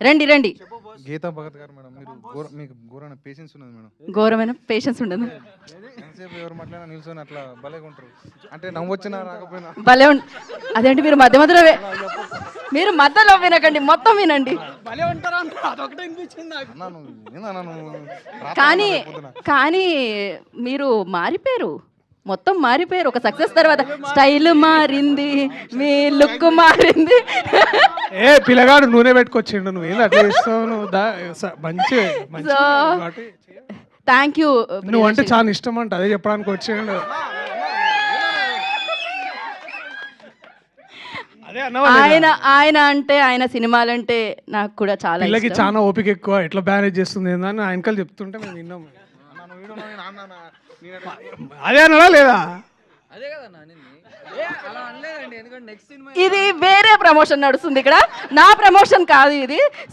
రండి రండి. గీతా భగత్ గారు మేడం, మీకు ఘోరమైన పేషెన్స్ ఉన్నది మేడం. ఘోరమైన పేషెన్స్ ఉండదు. ఎంతసేపు ఎవరు మాట్లాడినా నిల్చొని అట్లా భలేగా ఉంటారు. అంటే నవ్వొచ్చినా రాకపోయినా భలే అదేంటి మీరు మధ్య మధ్యలో మీరు మధ్యలో వినకండి, మొత్తం వినండి. కానీ కానీ మీరు మారిపోయారు, మొత్తం మారిపోయారు. ఒక సక్సెస్ తర్వాత స్టైల్ మారింది, మీ లుక్ మారింది. ఏ పిల్లగాడు నూనె పెట్టుకొచ్చిండు, నువ్వు ఏంది అట్లా చేస్తావు? నువ్వు మంచి థ్యాంక్ యూ. నువ్వు అంటే చాలా ఇష్టం అంట, అదే చెప్పడానికి వచ్చిండు. ఆయన అంటే ఆయన సినిమాలంటే నాకు కూడా చాలా పిల్లకి చాలా ఓపిక ఎక్కువ, ఎట్లా మేనేజ్ చేస్తుంది ఏందని ఆయనకల్ చెప్తుంటే మేము విన్నాం. అదే అన్నా లేదా? ఇది వేరే ప్రమోషన్ నడుస్తుంది ఇక్కడ, నా ప్రమోషన్ కాదు ఇది.